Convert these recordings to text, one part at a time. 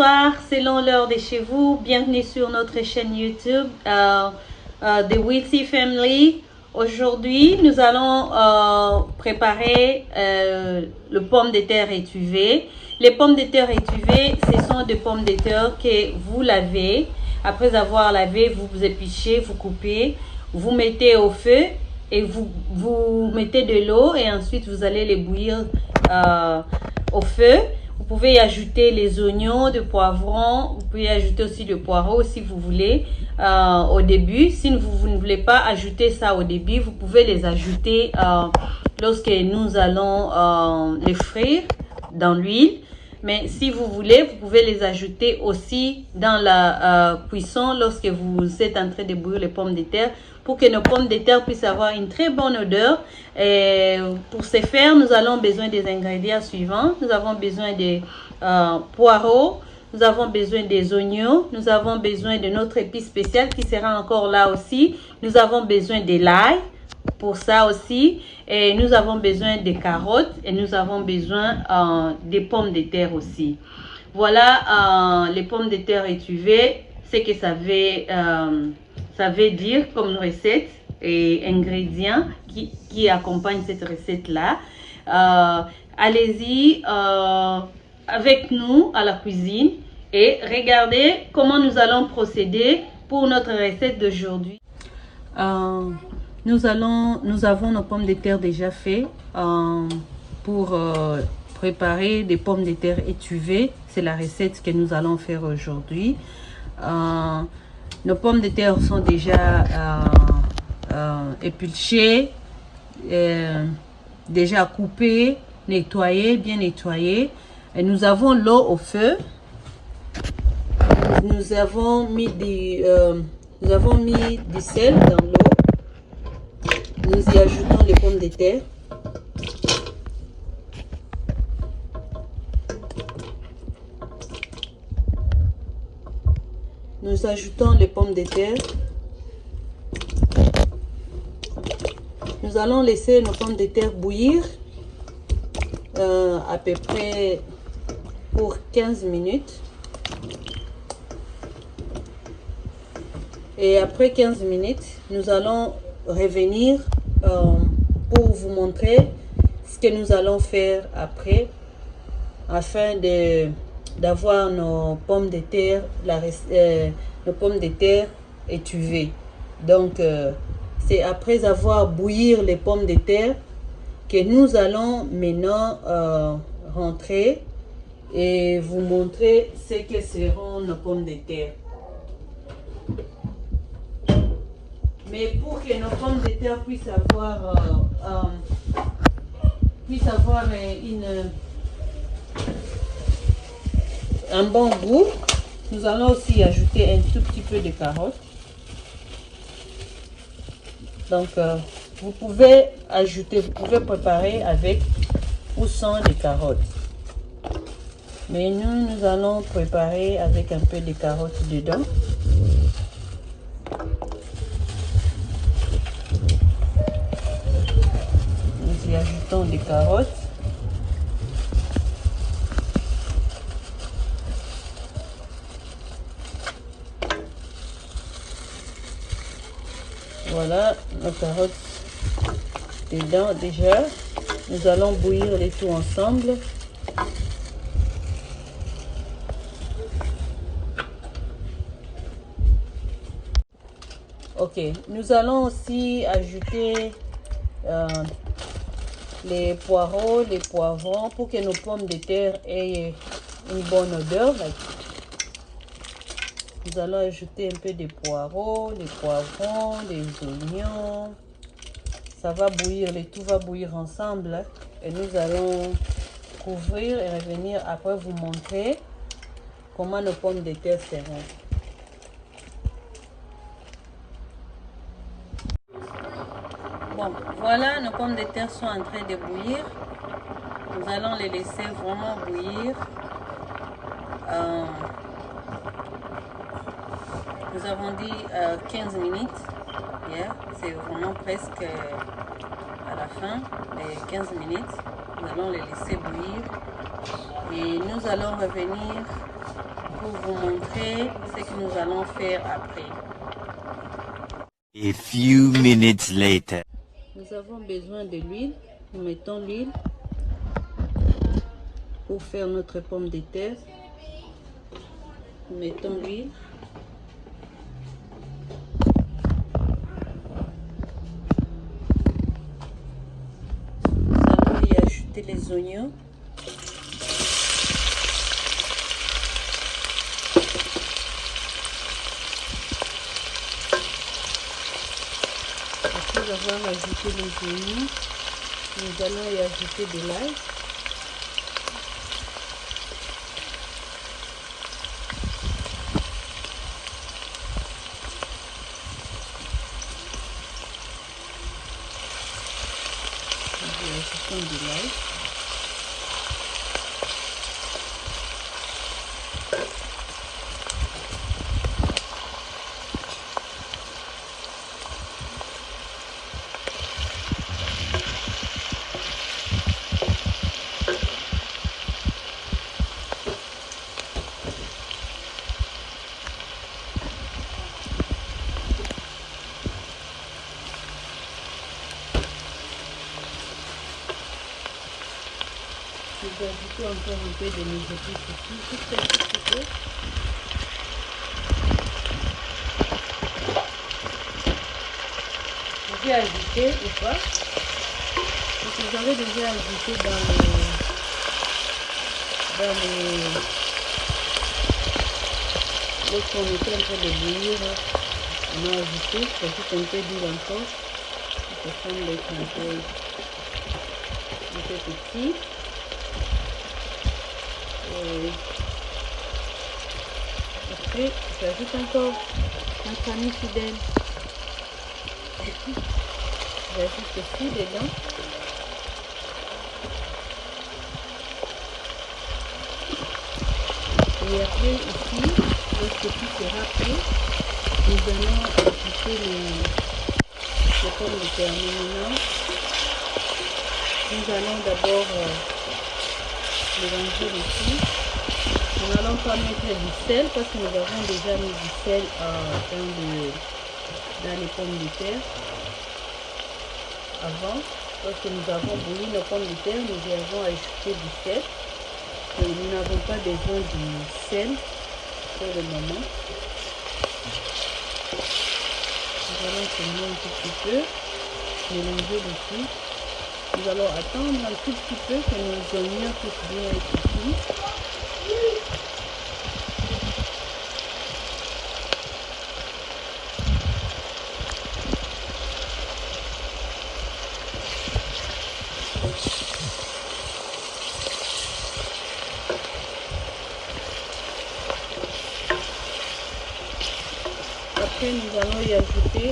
Bonsoir, selon l'heure de chez vous. Bienvenue sur notre chaîne YouTube The Wealthy Family. Aujourd'hui, nous allons préparer le pomme de terre étuvée. Les pommes de terre étuvées, ce sont des pommes de terre que vous lavez. Après avoir lavé, vous épichez, vous coupez, vous mettez au feu et vous mettez de l'eau et ensuite vous allez les bouillir au feu. Vous pouvez y ajouter les oignons, de poivrons, vous pouvez y ajouter aussi le poireau si vous voulez au début. Si vous ne voulez pas ajouter ça au début, vous pouvez les ajouter lorsque nous allons les frire dans l'huile. Mais si vous voulez, vous pouvez les ajouter aussi dans la cuisson lorsque vous êtes en train de bouillir les pommes de terre pour que nos pommes de terre puissent avoir une très bonne odeur. Et pour ce faire, nous avons besoin des ingrédients suivants. Nous avons besoin des poireaux, nous avons besoin des oignons, nous avons besoin de notre épice spéciale qui sera encore là aussi. Nous avons besoin de l'ail pour ça aussi, et nous avons besoin des carottes et nous avons besoin des pommes de terre aussi. Voilà les pommes de terre étuvées, ce que ça veut dire comme recette et ingrédients qui accompagnent cette recette là. Allez-y avec nous à la cuisine et regardez comment nous allons procéder pour notre recette d'aujourd'hui. Nous avons nos pommes de terre déjà faites pour préparer des pommes de terre étuvées. C'est la recette que nous allons faire aujourd'hui. Nos pommes de terre sont déjà épluchées, déjà coupées, nettoyées, bien nettoyées. Et nous avons l'eau au feu. Nous avons mis du sel dans l'eau. Nous y ajoutons les pommes de terre. Nous ajoutons les pommes de terre. Nous allons laisser nos pommes de terre bouillir à peu près pour 15 minutes. Et après 15 minutes, nous allons revenir pour vous montrer ce que nous allons faire après afin d'avoir nos pommes de terre étuvées. Donc c'est après avoir bouillir les pommes de terre que nous allons maintenant rentrer et vous montrer ce que seront nos pommes de terre. Mais pour que nos pommes de terre puissent avoir un bon goût, nous allons aussi ajouter un tout petit peu de carottes. Donc, vous pouvez préparer avec ou sans des carottes. Mais nous allons préparer avec un peu de carottes dedans. Nous y ajoutons des carottes. Voilà nos carottes dedans déjà. Nous allons bouillir les tout ensemble. Ok, nous allons aussi ajouter les poireaux, les poivrons pour que nos pommes de terre aient une bonne odeur. Nous allons ajouter un peu de poireaux, des poivrons, des oignons. Ça va bouillir, tout va bouillir ensemble. Et nous allons couvrir et revenir après vous montrer comment nos pommes de terre seront. Bon, voilà, nos pommes de terre sont en train de bouillir. Nous allons les laisser vraiment bouillir. Nous avons dit 15 minutes. Yeah, c'est vraiment presque à la fin des 15 minutes. Nous allons les laisser bouillir. Et nous allons revenir pour vous montrer ce que nous allons faire après. A few minutes later. Nous avons besoin de l'huile. Nous mettons l'huile pour faire notre pomme de terre. Nous mettons l'huile. Nous allons y ajouter les oignons. Après avoir ajouté les oignons, nous allons y ajouter de l'ail. Nous ajoutons de l'ail. Nous ajoutons encore un peu de mes épices ici, juste un petit peu. Vous pouvez ajouter ou pas. Donc vous avez déjà ajouté lorsqu'on était en train de bouillir, on a ajouté, j'ajoute un peu d'huile encore. Ça semble être un peu petit. Après, j'ajoute encore notre ami fidèle. J'ajoute aussi dedans. Et après ici, lorsque tout sera prêt, nous allons ajouter les pommes de terre. Maintenant, nous allons d'abord mélanger ici. Nous n'allons pas mettre du sel parce que nous avons déjà mis du sel dans les pommes de terre avant. Lorsque nous avons bouilli nos pommes de terre, nous avons ajouté du sel. Et nous n'avons pas besoin du sel pour le moment. Nous allons seulement un tout petit peu mélanger le tout. Nous allons attendre un tout petit peu que nos oignons puissent bien être cuits. Après, nous allons y ajouter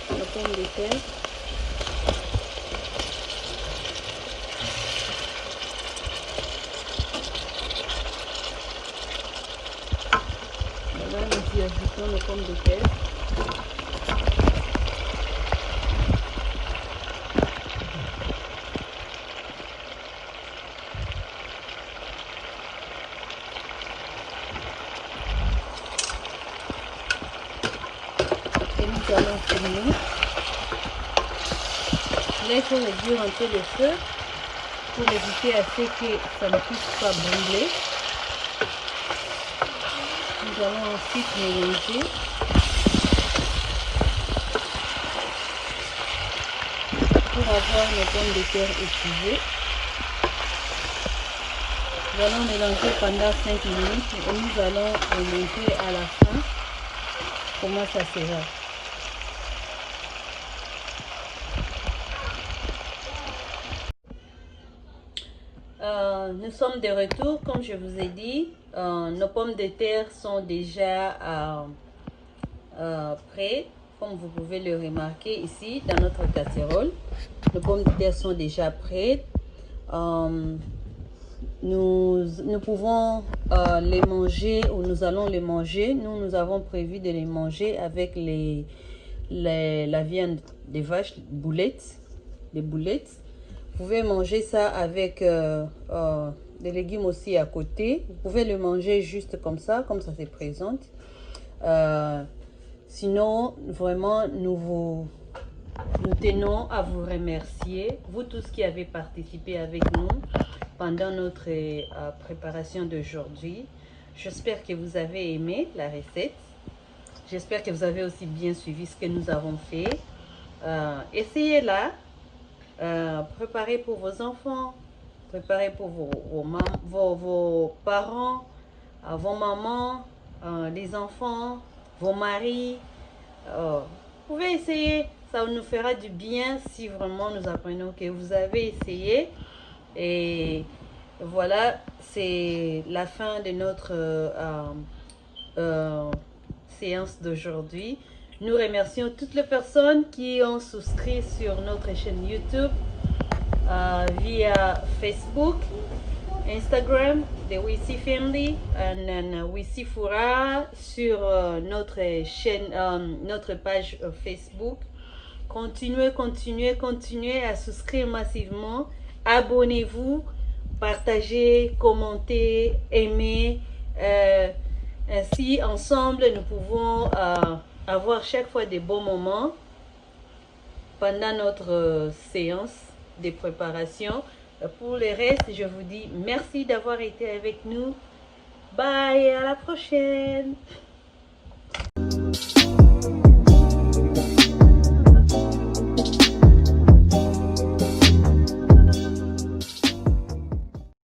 la pomme de terre. Voilà, nous y ajoutons les pommes de terre. Nous allons tourner. Là, il faut réduire un peu le feu pour éviter à ce que ça ne puisse pas brûler. Nous allons ensuite mélanger. Pour avoir nos pommes de terre épuisées. Nous allons mélanger pendant 5 minutes et nous allons montrer à la fin comment ça sera. Nous sommes de retour, comme je vous ai dit. Nos pommes de terre sont déjà prêtes, comme vous pouvez le remarquer ici dans notre casserole. Nos pommes de terre sont déjà prêtes. Nous pouvons les manger ou nous allons les manger. Nous avons prévu de les manger avec la viande des vaches, des boulettes. Vous pouvez manger ça avec des légumes aussi à côté. Vous pouvez le manger juste comme ça se présente. Sinon, vraiment, nous tenons à vous remercier, vous tous qui avez participé avec nous pendant notre préparation d'aujourd'hui. J'espère que vous avez aimé la recette. J'espère que vous avez aussi bien suivi ce que nous avons fait. Essayez-la. Préparez pour vos enfants, préparez pour vos parents, vos mamans, les enfants, vos maris. Vous pouvez essayer, ça nous fera du bien si vraiment nous apprenons que vous avez essayé. Et voilà, c'est la fin de notre séance d'aujourd'hui. Nous remercions toutes les personnes qui ont souscrit sur notre chaîne YouTube, via Facebook, Instagram, The Wisi Family, et Wisi Fura sur notre chaîne, notre page Facebook. Continuez à souscrire massivement. Abonnez-vous, partagez, commentez, aimez. Ainsi, ensemble, nous pouvons avoir chaque fois des bons moments pendant notre séance de préparation. Pour le reste, je vous dis merci d'avoir été avec nous. Bye, à la prochaine.